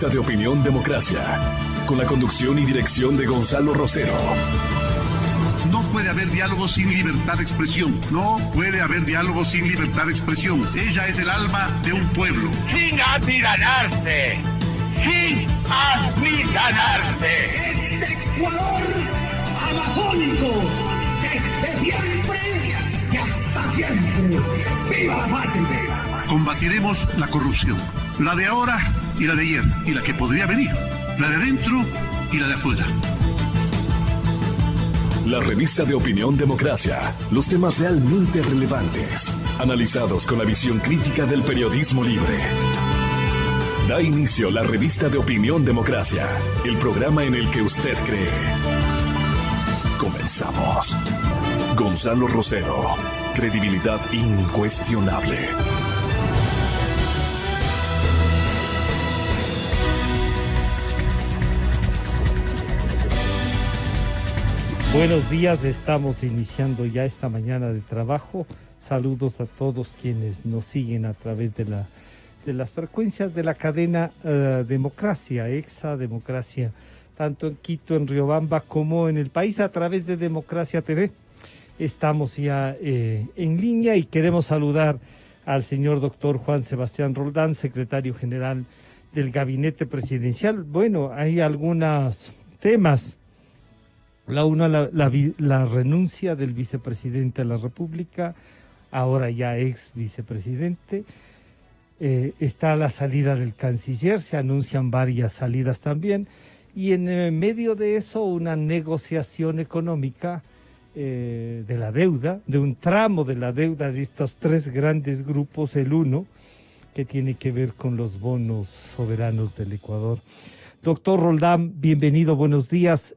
De Opinión Democracia, con la conducción y dirección de Gonzalo Rosero. No puede haber diálogo sin libertad de expresión. No puede haber diálogo sin libertad de expresión. Ella es el alma de un pueblo. Sin amilanarse. Sin amilanarse. Este Ecuador amazónico, desde siempre y hasta siempre. ¡Viva la patria! Combatiremos la corrupción. La de ahora y la de ayer. Y la que podría venir. La de adentro y la de afuera. La revista de Opinión Democracia. Los temas realmente relevantes. Analizados con la visión crítica del periodismo libre. Da inicio la revista de Opinión Democracia. El programa en el que usted cree. Comenzamos. Gonzalo Rosero. Credibilidad incuestionable. Buenos días, estamos iniciando ya esta mañana de trabajo. Saludos a todos quienes nos siguen a través de las frecuencias de la cadena Democracia, Exa Democracia, tanto en Quito, en Riobamba, como en el país a través de Democracia TV. Estamos ya en línea y queremos saludar al señor doctor Juan Sebastián Roldán, secretario general del Gabinete Presidencial. Bueno, hay algunos temas. La renuncia del vicepresidente de la República, ahora ya ex vicepresidente. Está la salida del canciller, se anuncian varias salidas también. Y en medio de eso, una negociación económica de la deuda, de un tramo de la deuda de estos tres grandes grupos, el uno, que tiene que ver con los bonos soberanos del Ecuador. Doctor Roldán, bienvenido, buenos días.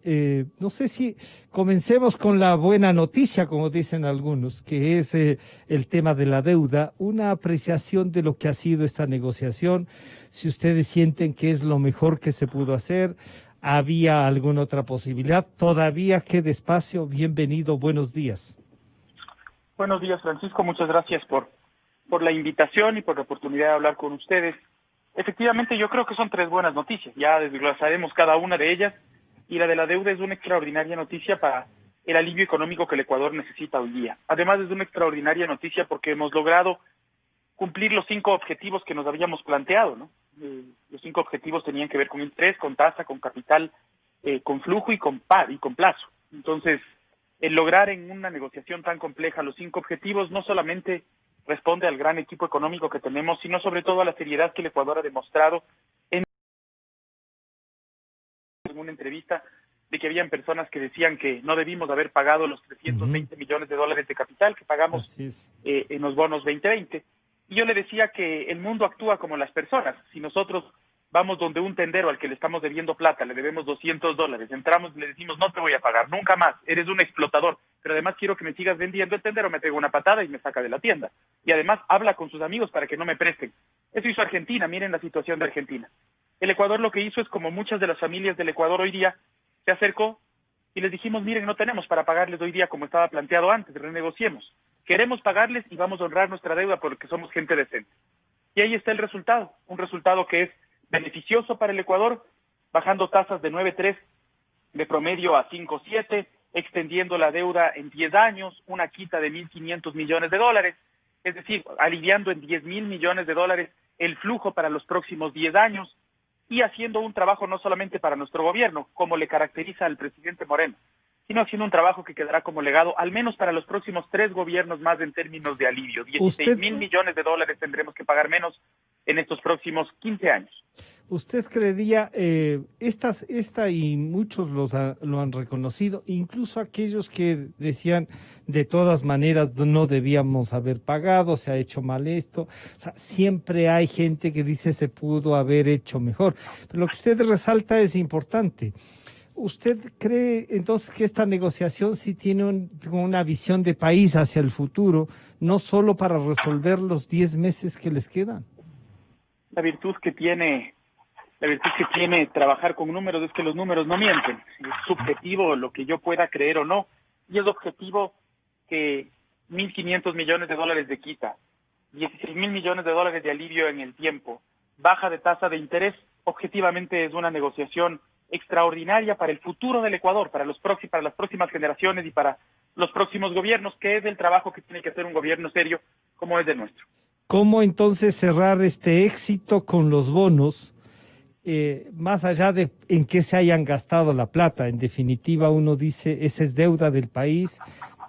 No sé si comencemos con la buena noticia, como dicen algunos, que es el tema de la deuda, una apreciación de lo que ha sido esta negociación, si ustedes sienten que es lo mejor que se pudo hacer, ¿había alguna otra posibilidad? Todavía queda espacio, bienvenido, buenos días. Buenos días, Francisco, muchas gracias por la invitación y por la oportunidad de hablar con ustedes. Efectivamente, yo creo que son tres buenas noticias. Ya desglosaremos cada una de ellas. Y la de la deuda es una extraordinaria noticia para el alivio económico que el Ecuador necesita hoy día. Además, es una extraordinaria noticia porque hemos logrado cumplir los 5 objetivos que nos habíamos planteado, ¿no? Los 5 objetivos tenían que ver con interés, con tasa, con capital, con flujo y con plazo. Entonces, el lograr en una negociación tan compleja los 5 objetivos no solamente responde al gran equipo económico que tenemos, sino sobre todo a la seriedad que el Ecuador ha demostrado en una entrevista de que habían personas que decían que no debimos haber pagado los 320 millones de dólares de capital que pagamos en los bonos 2020. Y yo le decía que el mundo actúa como las personas. Si nosotros vamos donde un tendero al que le estamos debiendo plata, le debemos $200, entramos y le decimos, no te voy a pagar, nunca más, eres un explotador, pero además quiero que me sigas vendiendo, el tendero me pega una patada y me saca de la tienda. Y además habla con sus amigos para que no me presten. Eso hizo Argentina, miren la situación de Argentina. El Ecuador lo que hizo es, como muchas de las familias del Ecuador hoy día, se acercó y les dijimos, miren, no tenemos para pagarles hoy día como estaba planteado antes, renegociemos. Queremos pagarles y vamos a honrar nuestra deuda porque somos gente decente. Y ahí está el resultado, un resultado que es beneficioso para el Ecuador, bajando tasas de 9.3 de promedio a 5.7, extendiendo la deuda en 10 años, una quita de 1.500 millones de dólares, es decir, aliviando en 10.000 millones de dólares el flujo para los próximos 10 años y haciendo un trabajo no solamente para nuestro gobierno, como le caracteriza al presidente Moreno, sino haciendo un trabajo que quedará como legado, al menos para los próximos 3 gobiernos más en términos de alivio. 16.000 millones de dólares tendremos que pagar menos en estos próximos 15 años. ¿Usted creería, esta y muchos lo han reconocido, incluso aquellos que decían de todas maneras no debíamos haber pagado, se ha hecho mal esto? O sea, siempre hay gente que dice se pudo haber hecho mejor. Pero lo que usted resalta es importante. ¿Usted cree entonces que esta negociación sí tiene una visión de país hacia el futuro, no solo para resolver los 10 meses que les quedan? La virtud que tiene trabajar con números es que los números no mienten. Es subjetivo lo que yo pueda creer o no. Y es objetivo que 1.500 millones de dólares de quita, 16.000 millones de dólares de alivio en el tiempo, baja de tasa de interés, objetivamente es una negociación extraordinaria para el futuro del Ecuador, para las próximas generaciones y para los próximos gobiernos, que es el trabajo que tiene que hacer un gobierno serio como es el nuestro. ¿Cómo entonces cerrar este éxito con los bonos, más allá de en qué se hayan gastado la plata? En definitiva, uno dice, esa es deuda del país.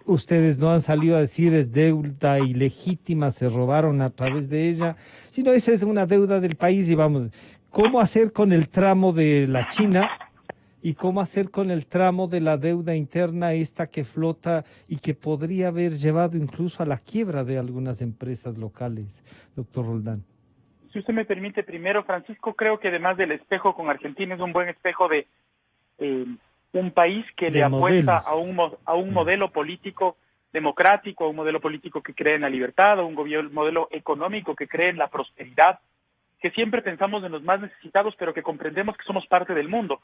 Ustedes no han salido a decir es deuda ilegítima, se robaron a través de ella, sino esa es una deuda del país y vamos, ¿cómo hacer con el tramo de la China y cómo hacer con el tramo de la deuda interna esta que flota y que podría haber llevado incluso a la quiebra de algunas empresas locales, doctor Roldán? Si usted me permite, primero, Francisco, creo que además del espejo con Argentina es un buen espejo de un país que le apuesta a un modelo político democrático, a un modelo político que cree en la libertad, a un modelo económico que cree en la prosperidad, que siempre pensamos en los más necesitados, pero que comprendemos que somos parte del mundo.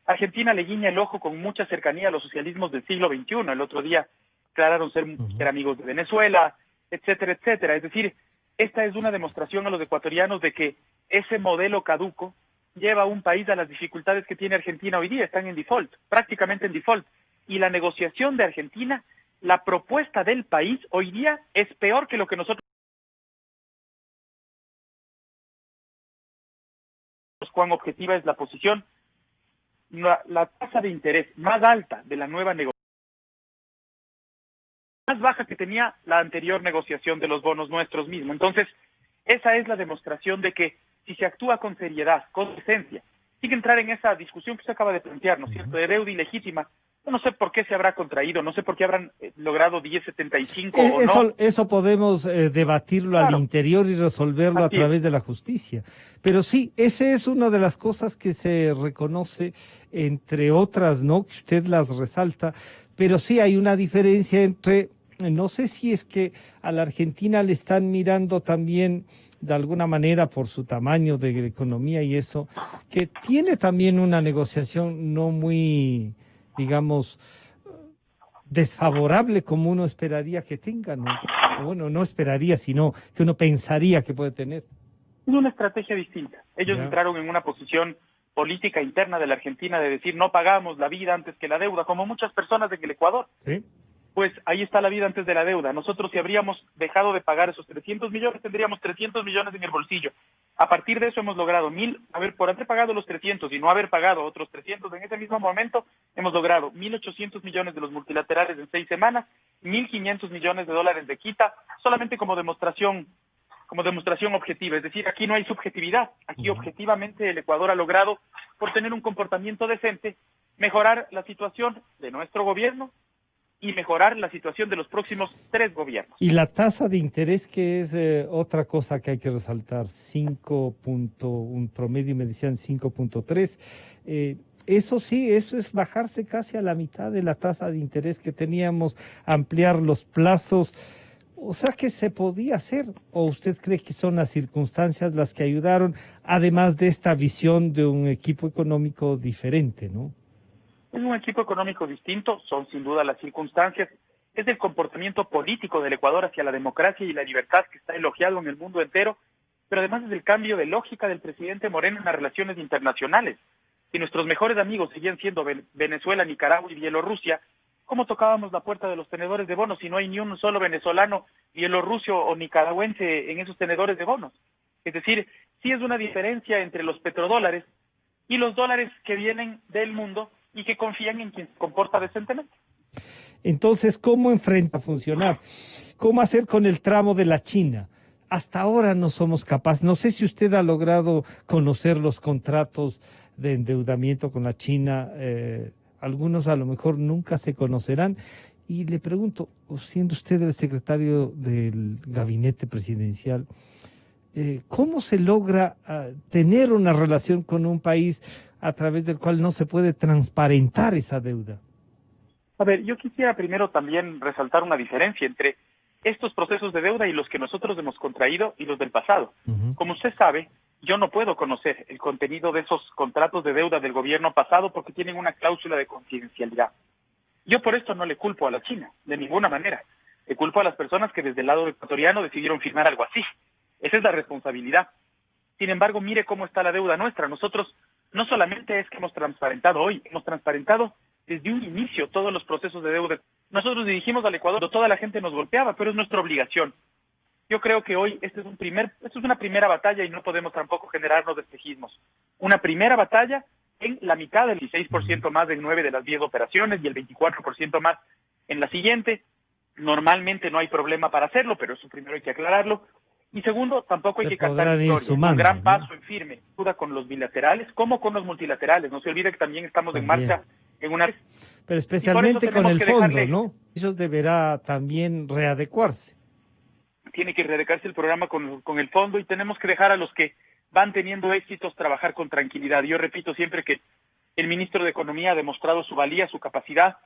Argentina le guiña el ojo con mucha cercanía a los socialismos del siglo XXI. El otro día declararon ser amigos de Venezuela, etcétera, etcétera. Es decir, esta es una demostración a los ecuatorianos de que ese modelo caduco lleva a un país a las dificultades que tiene Argentina hoy día. Están en default, prácticamente en default. Y la negociación de Argentina, la propuesta del país hoy día es peor que lo que nosotros... Cuán objetiva es la posición. La tasa de interés más alta de la nueva negociación, más baja que tenía la anterior negociación de los bonos nuestros mismos. Entonces, esa es la demostración de que si se actúa con seriedad, con decencia, sin entrar en esa discusión que usted acaba de plantear, ¿no es cierto?, de deuda ilegítima. Yo no sé por qué se habrá contraído, no sé por qué habrán logrado 10.75 o no. Eso podemos debatirlo al interior y resolverlo a través de la justicia. Pero sí, esa es una de las cosas que se reconoce, entre otras, ¿no?, que usted las resalta. Pero sí hay una diferencia entre, no sé si es que a la Argentina le están mirando también de alguna manera por su tamaño de economía y eso, que tiene también una negociación no muy, digamos, desfavorable como uno esperaría que tenga, ¿no? Bueno, no esperaría, sino que uno pensaría que puede tener. Es una estrategia distinta. Ellos entraron en una posición política interna de la Argentina de decir no pagamos la vida antes que la deuda, como muchas personas en el Ecuador. ¿Sí? Pues ahí está la vida antes de la deuda. Nosotros, si habríamos dejado de pagar esos 300 millones, tendríamos 300 millones en el bolsillo. A partir de eso hemos logrado por haber pagado los 300 y no haber pagado otros 300 en ese mismo momento, hemos logrado 1.800 millones de los multilaterales en 6 semanas, 1.500 millones de dólares de quita, solamente como demostración objetiva. Es decir, aquí no hay subjetividad. Aquí objetivamente el Ecuador ha logrado, por tener un comportamiento decente, mejorar la situación de nuestro gobierno y mejorar la situación de los próximos 3 gobiernos. Y la tasa de interés, que es otra cosa que hay que resaltar, un promedio me decían 5.3, eso sí, eso es bajarse casi a la mitad de la tasa de interés que teníamos, ampliar los plazos, o sea que se podía hacer, o usted cree que son las circunstancias las que ayudaron, además de esta visión de un equipo económico diferente, ¿no? Es un equipo económico distinto, son sin duda las circunstancias, es el comportamiento político del Ecuador hacia la democracia y la libertad que está elogiado en el mundo entero, pero además es el cambio de lógica del presidente Moreno en las relaciones internacionales. Si nuestros mejores amigos seguían siendo Venezuela, Nicaragua y Bielorrusia, ¿cómo tocábamos la puerta de los tenedores de bonos si no hay ni un solo venezolano, bielorruso o nicaragüense en esos tenedores de bonos? Es decir, sí es una diferencia entre los petrodólares y los dólares que vienen del mundo y que confían en quien se comporta decentemente. Entonces, ¿cómo enfrenta a funcionar? ¿Cómo hacer con el tramo de la China? Hasta ahora no somos capaces. No sé si usted ha logrado conocer los contratos de endeudamiento con la China. Algunos a lo mejor nunca se conocerán. Y le pregunto, siendo usted el secretario del gabinete presidencial, ¿cómo se logra tener una relación con un país a través del cual no se puede transparentar esa deuda? A ver, yo quisiera primero también resaltar una diferencia entre estos procesos de deuda y los que nosotros hemos contraído y los del pasado. Como usted sabe, yo no puedo conocer el contenido de esos contratos de deuda del gobierno pasado porque tienen una cláusula de confidencialidad. Yo por esto no le culpo a la China, de ninguna manera. Le culpo a las personas que desde el lado ecuatoriano decidieron firmar algo así. Esa es la responsabilidad. Sin embargo, mire cómo está la deuda nuestra. Nosotros no solamente es que hemos transparentado hoy, hemos transparentado desde un inicio todos los procesos de deuda. Nosotros dirigimos al Ecuador, toda la gente nos golpeaba, pero es nuestra obligación. Yo creo que hoy esto es una primera batalla y no podemos tampoco generarnos espejismos. Una primera batalla en la mitad del 16% más en 9 de las 10 operaciones y el 24% más en la siguiente. Normalmente no hay problema para hacerlo, pero eso primero hay que aclararlo. Y segundo, tampoco hay que cantar victoria. Un gran paso en firme, duda con los bilaterales como con los multilaterales. No se olvide que también estamos en marcha en una... Pero especialmente con el fondo, ¿no? Eso deberá también readecuarse. Tiene que readecuarse el programa con el fondo y tenemos que dejar a los que van teniendo éxitos trabajar con tranquilidad. Yo repito siempre que el ministro de Economía ha demostrado su valía, su capacidad,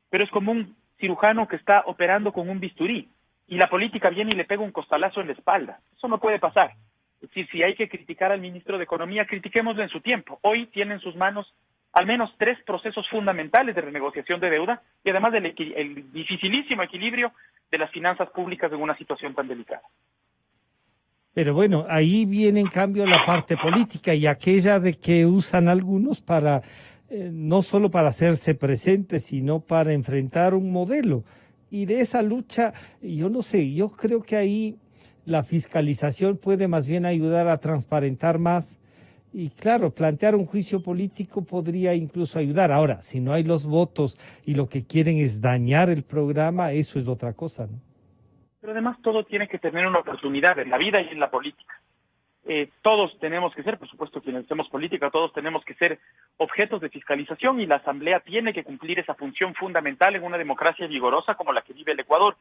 pero es como un cirujano que está operando con un bisturí y la política viene y le pega un costalazo en la espalda. Eso no puede pasar. Es decir, si hay que criticar al ministro de Economía, critiquémoslo en su tiempo. Hoy tiene en sus manos al menos 3 procesos fundamentales de renegociación de deuda y además el dificilísimo equilibrio de las finanzas públicas en una situación tan delicada. Pero bueno, ahí viene en cambio la parte política y aquella de que usan algunos para, no solo para hacerse presentes, sino para enfrentar un modelo. Y de esa lucha, yo no sé, yo creo que ahí la fiscalización puede más bien ayudar a transparentar más. Y claro, plantear un juicio político podría incluso ayudar. Ahora, si no hay los votos y lo que quieren es dañar el programa, eso es otra cosa, ¿no? Pero además todo tiene que tener una oportunidad en la vida y en la política. Todos tenemos que ser, por supuesto, quienes hacemos política, todos tenemos que ser objetos de fiscalización y la Asamblea tiene que cumplir esa función fundamental en una democracia vigorosa como la que vive el Ecuador.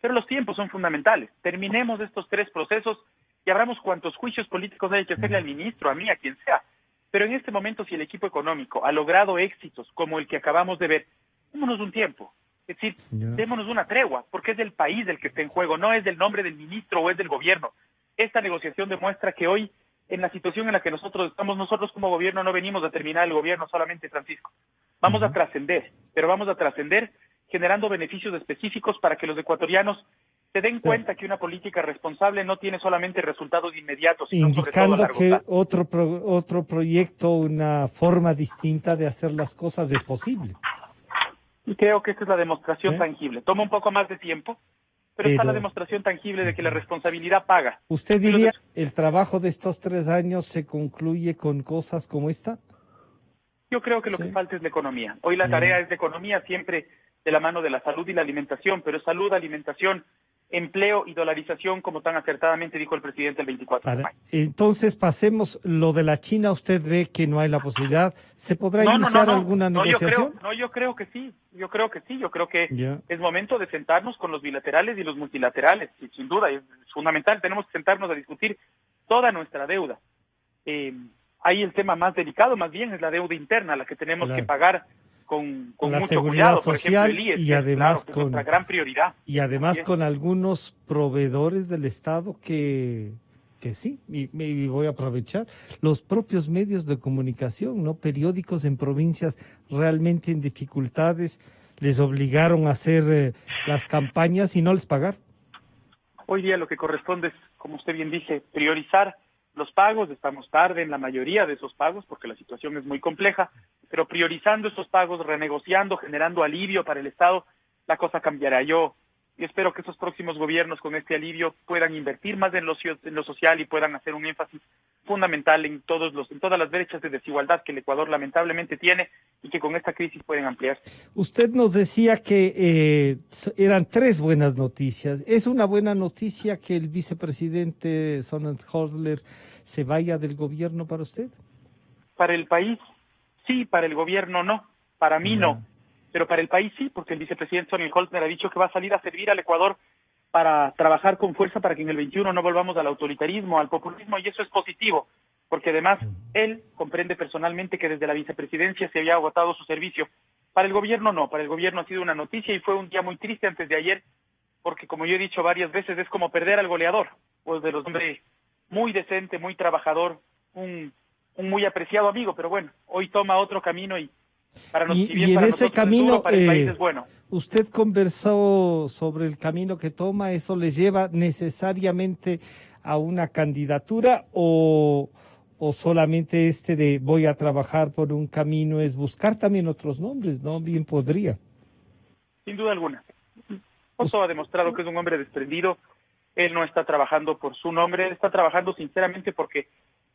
Pero los tiempos son fundamentales. Terminemos estos 3 procesos y abramos cuantos juicios políticos hay que hacerle al ministro, a mí, a quien sea. Pero en este momento, si el equipo económico ha logrado éxitos como el que acabamos de ver, démonos un tiempo. Es decir, démonos una tregua, porque es el país el que está en juego, no es del nombre del ministro o es del gobierno. Esta negociación demuestra que hoy, en la situación en la que nosotros estamos, nosotros como gobierno no venimos a terminar el gobierno solamente, Francisco. Vamos a trascender, pero vamos a trascender generando beneficios específicos para que los ecuatorianos se den cuenta que una política responsable no tiene solamente resultados inmediatos, sino sobre todo a largo plazo. Indicando que otro proyecto, una forma distinta de hacer las cosas es posible. Y creo que esta es la demostración tangible. Toma un poco más de tiempo, pero está la demostración tangible de que la responsabilidad paga. ¿Usted diría el trabajo de estos 3 años se concluye con cosas como esta? Yo creo que lo que falta es la economía. Hoy la tarea es de economía siempre de la mano de la salud y la alimentación, pero salud, alimentación, empleo y dolarización, como tan acertadamente dijo el presidente el 24 de mayo. Entonces, pasemos lo de la China. ¿Usted ve que no hay la posibilidad? ¿Se podrá iniciar alguna negociación? Yo creo que sí. Yo creo que es momento de sentarnos con los bilaterales y los multilaterales. Y sin duda, es fundamental. Tenemos que sentarnos a discutir toda nuestra deuda. Ahí el tema más delicado, más bien, es la deuda interna, la que tenemos que pagar con la mucho seguridad cuidado, social, por ejemplo, el IES, y además es nuestra gran prioridad. Y además con algunos proveedores del Estado que sí, y voy a aprovechar, los propios medios de comunicación, ¿no? Periódicos en provincias realmente en dificultades, les obligaron a hacer las campañas y no les pagar. Hoy día lo que corresponde es, como usted bien dice, priorizar los pagos. Estamos tarde en la mayoría de esos pagos porque la situación es muy compleja, pero priorizando esos pagos, renegociando, generando alivio para el Estado, la cosa cambiará. Yo espero que estos próximos gobiernos con este alivio puedan invertir más en lo social y puedan hacer un énfasis fundamental en todas las brechas de desigualdad que el Ecuador lamentablemente tiene y que con esta crisis pueden ampliarse. Usted nos decía que eran 3 buenas noticias. ¿Es una buena noticia que el vicepresidente Sonnenholzler se vaya del gobierno para usted? Para el país, sí, para el gobierno no. Para mí no. Pero para el país sí, porque el vicepresidente Sonnenholzler ha dicho que va a salir a servir al Ecuador para trabajar con fuerza para que en el 21 no volvamos al autoritarismo, al populismo, y eso es positivo, porque además él comprende personalmente que desde la vicepresidencia se había agotado su servicio. Para el gobierno no, para el gobierno ha sido una noticia y fue un día muy triste antes de ayer, porque como yo he dicho varias veces, es como perder al goleador, pues de los hombres muy decente, muy trabajador, un muy apreciado amigo, pero bueno, hoy toma otro camino y para nosotros, y en ese camino, para el país es bueno. Usted conversó sobre el camino que toma, ¿eso le lleva necesariamente a una candidatura o solamente de voy a trabajar por un camino es buscar también otros nombres, ¿no? Bien podría. Sin duda alguna. Oso ha demostrado que es un hombre desprendido. Él no está trabajando por su nombre, él está trabajando sinceramente porque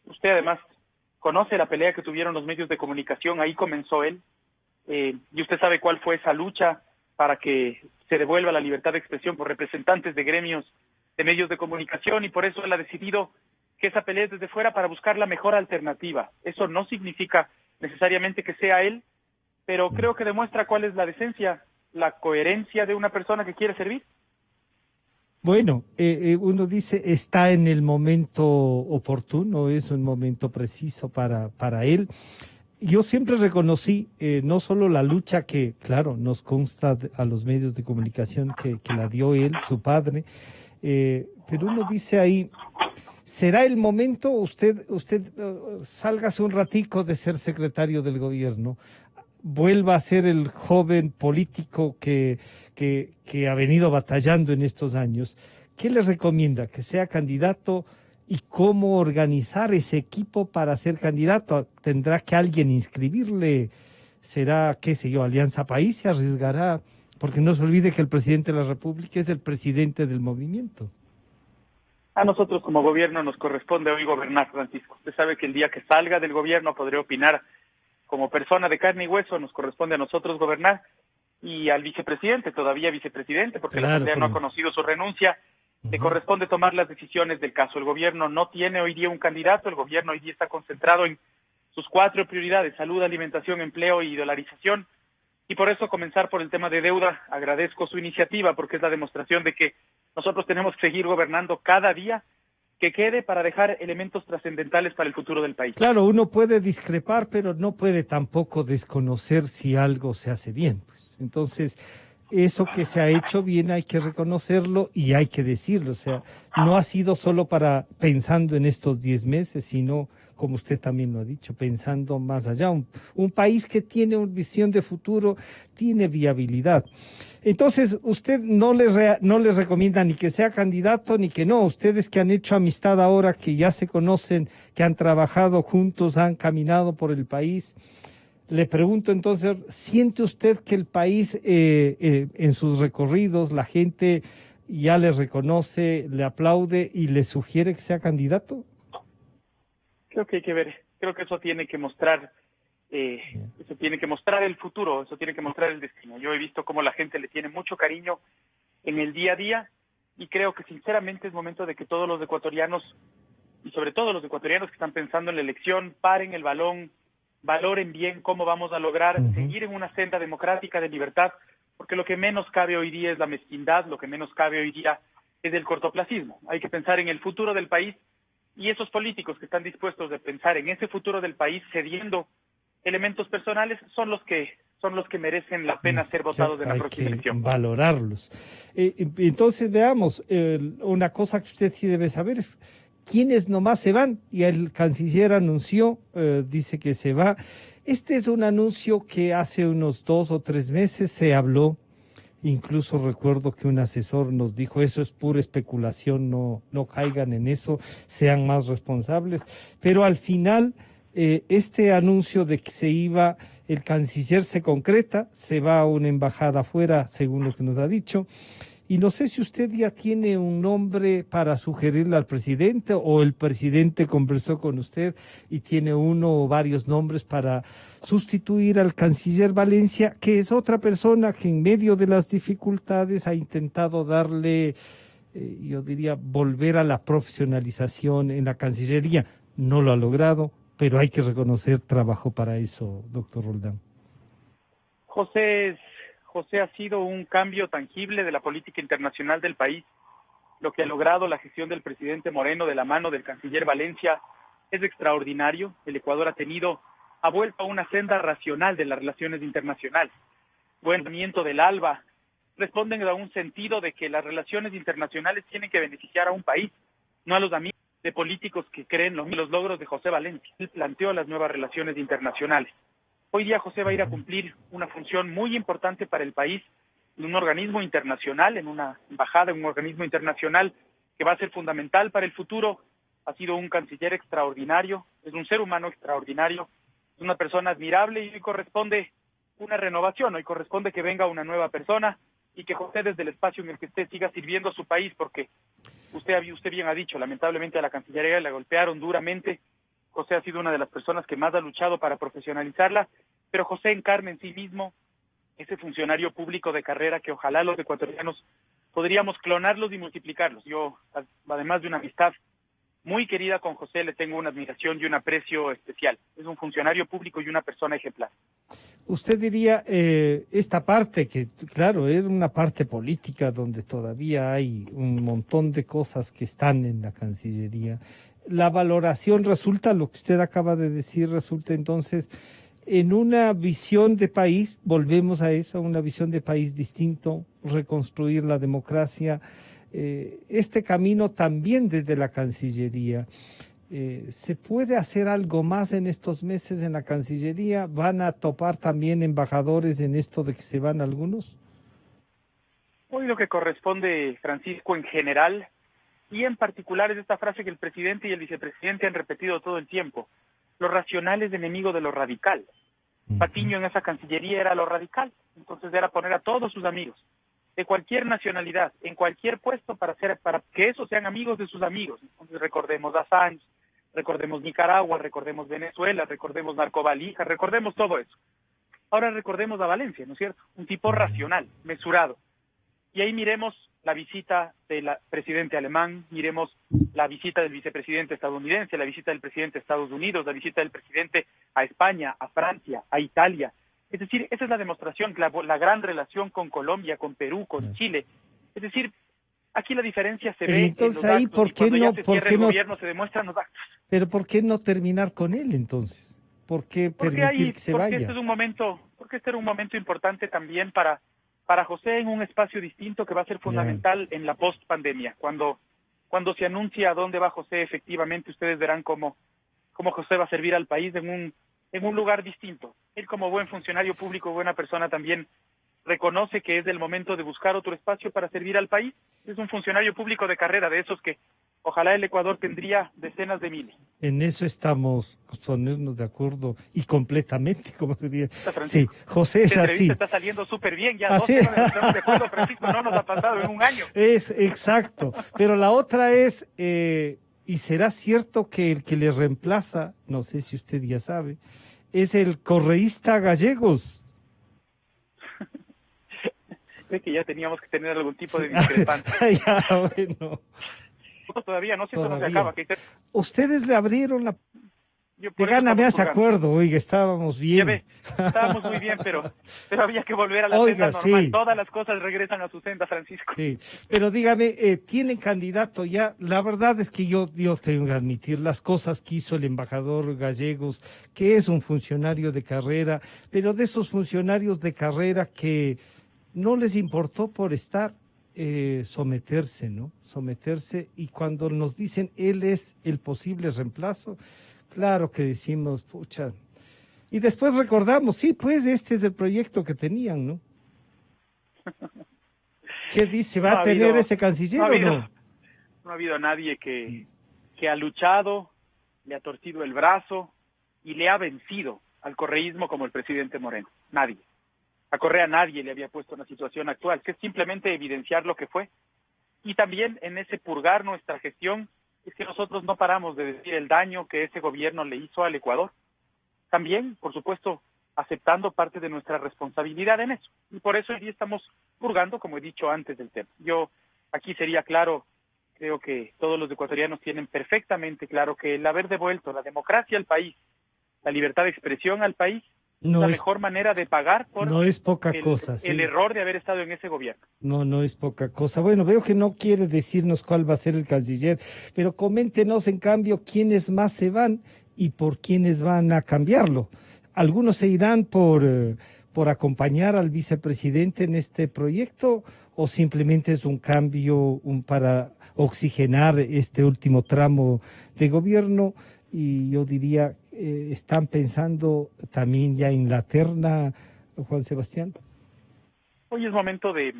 usted además conoce la pelea que tuvieron los medios de comunicación, ahí comenzó él, y usted sabe cuál fue esa lucha para que se devuelva la libertad de expresión por representantes de gremios de medios de comunicación, y por eso él ha decidido que esa pelea es desde fuera para buscar la mejor alternativa. Eso no significa necesariamente que sea él, pero creo que demuestra cuál es la decencia, la coherencia de una persona que quiere servir. Bueno, uno dice está en el momento oportuno, es un momento preciso para él. Yo siempre reconocí no solo la lucha que, claro, nos consta a los medios de comunicación que la dio él, su padre, pero uno dice ahí, ¿será el momento? Usted sálgase un ratico de ser secretario del gobierno, vuelva a ser el joven político que ha venido batallando en estos años. ¿Qué le recomienda? ¿Que sea candidato? ¿Y cómo organizar ese equipo para ser candidato? ¿Tendrá que alguien inscribirle? ¿Será, qué sé yo, Alianza País? ¿Se arriesgará? Porque no se olvide que el presidente de la República es el presidente del movimiento. A nosotros como gobierno nos corresponde hoy gobernar, Francisco. Usted sabe que el día que salga del gobierno podré opinar como persona de carne y hueso, nos corresponde a nosotros gobernar, y al vicepresidente, todavía vicepresidente, porque la Asamblea no ha conocido su renuncia, le corresponde tomar las decisiones del caso. El gobierno no tiene hoy día un candidato, el gobierno hoy día está concentrado en sus 4 prioridades: salud, alimentación, empleo y dolarización, y por eso comenzar por el tema de deuda. Agradezco su iniciativa porque es la demostración de que nosotros tenemos que seguir gobernando cada día que quede para dejar elementos trascendentales para el futuro del país. Claro, uno puede discrepar, pero no puede tampoco desconocer si algo se hace bien. Pues. Entonces, eso que se ha hecho bien hay que reconocerlo y hay que decirlo. O sea, no ha sido solo pensando en estos 10 meses, sino, como usted también lo ha dicho, pensando más allá. Un país que tiene una visión de futuro, tiene viabilidad. Entonces, usted no les recomienda ni que sea candidato ni que no. Ustedes que han hecho amistad ahora, que ya se conocen, que han trabajado juntos, han caminado por el país. Le pregunto entonces, ¿siente usted que el país en sus recorridos, la gente ya le reconoce, le aplaude y le sugiere que sea candidato? Creo que hay que ver, creo que eso tiene que mostrar el futuro, eso tiene que mostrar el destino. Yo he visto cómo la gente le tiene mucho cariño en el día a día, y creo que sinceramente es momento de que todos los ecuatorianos, y sobre todo los ecuatorianos que están pensando en la elección, paren el balón, valoren bien cómo vamos a lograr seguir en una senda democrática de libertad, porque lo que menos cabe hoy día es la mezquindad, lo que menos cabe hoy día es el cortoplacismo. Hay que pensar en el futuro del país, y esos políticos que están dispuestos a pensar en ese futuro del país cediendo elementos personales son los que merecen la pena ser votados en la próxima elección. Valorarlos. Entonces veamos, una cosa que usted sí debe saber es quiénes nomás se van, y el canciller anunció, dice que se va. Este es un anuncio que hace unos 2 o 3 meses se habló. Incluso recuerdo que un asesor nos dijo, eso es pura especulación, no caigan en eso, sean más responsables. Pero al final, este anuncio de que se iba, el canciller se concreta, se va a una embajada afuera, según lo que nos ha dicho. Y no sé si usted ya tiene un nombre para sugerirle al presidente, o el presidente conversó con usted y tiene uno o varios nombres para sustituir al canciller Valencia, que es otra persona que en medio de las dificultades ha intentado darle, yo diría, volver a la profesionalización en la Cancillería. No lo ha logrado, pero hay que reconocer trabajo para eso, doctor Roldán. José ha sido un cambio tangible de la política internacional del país. Lo que ha logrado la gestión del presidente Moreno de la mano del canciller Valencia es extraordinario. El Ecuador ha vuelto a una senda racional de las relaciones internacionales. Buen movimiento del ALBA responden a un sentido de que las relaciones internacionales tienen que beneficiar a un país, no a los amigos de políticos que creen los logros de José Valencia. Él planteó las nuevas relaciones internacionales. Hoy día José va a ir a cumplir una función muy importante para el país en un organismo internacional, en una embajada, en un organismo internacional que va a ser fundamental para el futuro. Ha sido un canciller extraordinario, es un ser humano extraordinario, es una persona admirable y hoy corresponde una renovación, hoy corresponde que venga una nueva persona y que José, desde el espacio en el que esté, siga sirviendo a su país, porque usted bien ha dicho, lamentablemente a la Cancillería la golpearon duramente. José ha sido una de las personas que más ha luchado para profesionalizarla, pero José encarna en sí mismo ese funcionario público de carrera que ojalá los ecuatorianos podríamos clonarlos y multiplicarlos. Yo, además de una amistad muy querida con José, le tengo una admiración y un aprecio especial. Es un funcionario público y una persona ejemplar. Usted diría, esta parte que, claro, es una parte política donde todavía hay un montón de cosas que están en la Cancillería. La valoración resulta, lo que usted acaba de decir, resulta entonces en una visión de país, volvemos a eso, una visión de país distinto, reconstruir la democracia, este camino también desde la Cancillería. ¿Se puede hacer algo más en estos meses en la Cancillería? ¿Van a topar también embajadores en esto de que se van algunos? Hoy lo que corresponde, Francisco, en general, y en particular es esta frase que el presidente y el vicepresidente han repetido todo el tiempo: lo racional es enemigo de lo radical. Patiño en esa Cancillería era lo radical, entonces era poner a todos sus amigos, de cualquier nacionalidad, en cualquier puesto, para que esos sean amigos de sus amigos. Entonces recordemos a Sánchez, recordemos Nicaragua, recordemos Venezuela, recordemos Narcovalija, recordemos todo eso. Ahora recordemos a Valencia, ¿no es cierto? Un tipo racional, mesurado. Y ahí miremos la visita del presidente alemán, miremos la visita del vicepresidente estadounidense, la visita del presidente de Estados Unidos, la visita del presidente a España, a Francia, a Italia. Es decir, esa es la demostración, la gran relación con Colombia, con Perú, con Chile. Es decir, aquí la diferencia se ve entonces en los ahí, actos, ¿por y qué cuando no, ya se cierra el gobierno se demuestran los actos. Pero ¿por qué no terminar con él entonces? ¿Por qué permitir que se vaya? Este era un momento importante también para José, en un espacio distinto que va a ser fundamental en la post-pandemia. Cuando se anuncia a dónde va José, efectivamente ustedes verán cómo José va a servir al país en un lugar distinto. Él, como buen funcionario público, buena persona, también reconoce que es el momento de buscar otro espacio para servir al país. Es un funcionario público de carrera, de esos que ojalá el Ecuador tendría decenas de miles. En eso estamos, ponernos de acuerdo y completamente, como diría. Sí, José es así. Está saliendo súper bien, ya así. 2 temas estamos de acuerdo, Francisco, no nos ha pasado en un año. Es exacto, pero la otra es, y será cierto que el que le reemplaza, no sé si usted ya sabe, es el correísta Gallegos. Creo que ya teníamos que tener algún tipo de discrepancia. Ya, bueno. Todavía no, siento no se acaba. Ustedes le abrieron la... De gana me hace acuerdo, oiga, estábamos bien. Estábamos muy bien, pero había que volver a la senda normal. Sí. Todas las cosas regresan a su senda, Francisco. Sí, pero dígame, ¿tienen candidato ya? La verdad es que yo tengo que admitir las cosas que hizo el embajador Gallegos, que es un funcionario de carrera, pero de esos funcionarios de carrera que no les importó por estar someterse, ¿no? Someterse, y cuando nos dicen él es el posible reemplazo, claro que decimos, pucha. Y después recordamos, sí, pues este es el proyecto que tenían, ¿no? ¿Qué dice? ¿Va a tener ese canciller o no? No ha habido nadie que ha luchado, le ha torcido el brazo y le ha vencido al correísmo como el presidente Moreno. Nadie. A Correa nadie le había puesto en la situación actual, que es simplemente evidenciar lo que fue. Y también en ese purgar nuestra gestión, es que nosotros no paramos de decir el daño que ese gobierno le hizo al Ecuador. También, por supuesto, aceptando parte de nuestra responsabilidad en eso. Y por eso hoy estamos purgando, como he dicho antes, del tema. Yo aquí sería claro, creo que todos los ecuatorianos tienen perfectamente claro que el haber devuelto la democracia al país, la libertad de expresión al país, no la es, mejor manera de pagar por no es poca cosa, sí. El error de haber estado en ese gobierno. No es poca cosa. Bueno, veo que no quiere decirnos cuál va a ser el canciller, pero coméntenos en cambio quiénes más se van y por quiénes van a cambiarlo. Algunos se irán por acompañar al vicepresidente en este proyecto, o simplemente es un cambio para oxigenar este último tramo de gobierno. Y yo diría, ¿están pensando también ya en la terna, Juan Sebastián? Hoy es momento de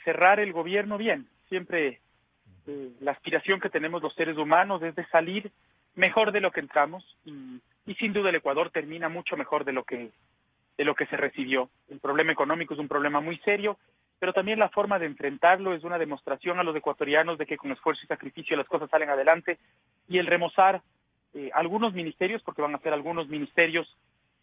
cerrar el gobierno bien. Siempre la aspiración que tenemos los seres humanos es de salir mejor de lo que entramos y sin duda el Ecuador termina mucho mejor de lo que se recibió. El problema económico es un problema muy serio, pero también la forma de enfrentarlo es una demostración a los ecuatorianos de que con esfuerzo y sacrificio las cosas salen adelante, y el remozar algunos ministerios, porque van a ser algunos ministerios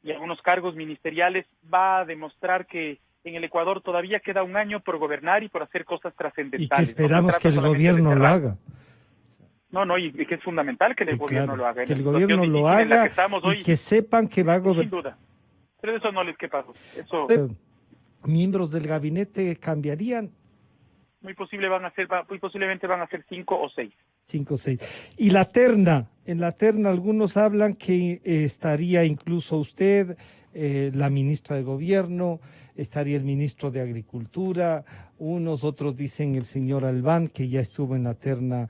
y algunos cargos ministeriales, va a demostrar que en el Ecuador todavía queda un año por gobernar y por hacer cosas trascendentales. Y que esperamos que el gobierno lo haga. No, y que es fundamental que el gobierno lo haga. Que el gobierno lo haga y que sepan que va a gobernar. Sin duda. Pero de eso no les quepa. Eso... ¿Miembros del gabinete cambiarían? Muy posiblemente van a ser 5 o 6. 5 o 6. Y la terna, en la terna algunos hablan que estaría incluso usted, la ministra de Gobierno, estaría el ministro de Agricultura, otros dicen el señor Albán, que ya estuvo en la terna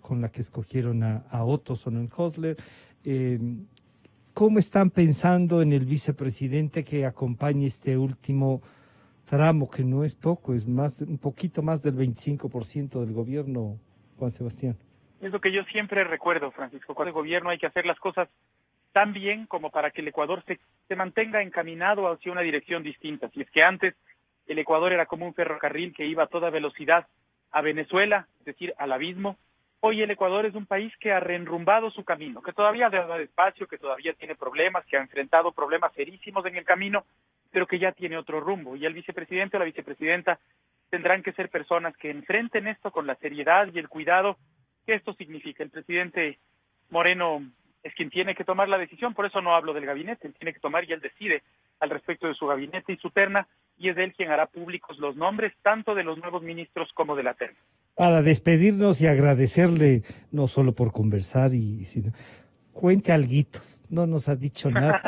con la que escogieron a Otto Sonnenhösler. ¿Cómo están pensando en el vicepresidente que acompañe este último tramo, que no es poco, es un poquito más del 25% del gobierno, Juan Sebastián? Es lo que yo siempre recuerdo, Francisco. Con el gobierno hay que hacer las cosas tan bien como para que el Ecuador se mantenga encaminado hacia una dirección distinta. Si es que antes el Ecuador era como un ferrocarril que iba a toda velocidad a Venezuela, es decir, al abismo, hoy el Ecuador es un país que ha reenrumbado su camino, que todavía va despacio, que todavía tiene problemas, que ha enfrentado problemas serísimos en el camino, pero que ya tiene otro rumbo. Y el vicepresidente o la vicepresidenta tendrán que ser personas que enfrenten esto con la seriedad y el cuidado que esto significa. El presidente Moreno es quien tiene que tomar la decisión, por eso no hablo del gabinete, él tiene que tomar y él decide al respecto de su gabinete y su terna, y es él quien hará públicos los nombres tanto de los nuevos ministros como de la terna. Para despedirnos y agradecerle, no solo por conversar, sino cuente alguito, no nos ha dicho nada.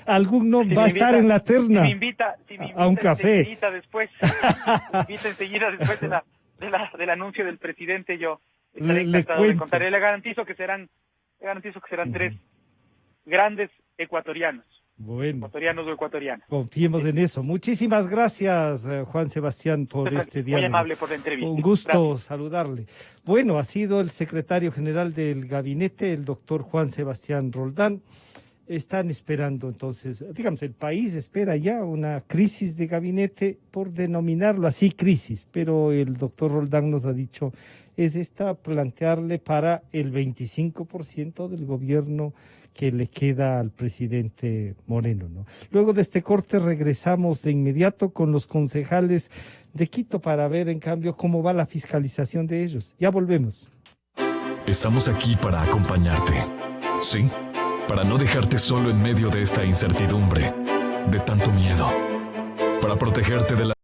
¿Algún nombre va a estar en la terna? Si me invita a un café. Después del anuncio del presidente, yo estaré encantado de contarle. Le garantizo que serán 3 grandes ecuatorianos. Bueno, ecuatorianos o ecuatorianas. Confiemos en eso. Muchísimas gracias, Juan Sebastián, por este diálogo. Muy amable por la entrevista. Un gusto saludarle. Bueno, ha sido el secretario general del gabinete, el doctor Juan Sebastián Roldán. Están esperando entonces, digamos, el país espera ya una crisis de gabinete, por denominarlo así crisis, pero el doctor Roldán nos ha dicho, es plantearle para el 25% del gobierno que le queda al presidente Moreno, ¿no? Luego de este corte regresamos de inmediato con los concejales de Quito para ver, en cambio, cómo va la fiscalización de ellos. Ya volvemos. Estamos aquí para acompañarte. Sí, para no dejarte solo en medio de esta incertidumbre, de tanto miedo. Para protegerte de la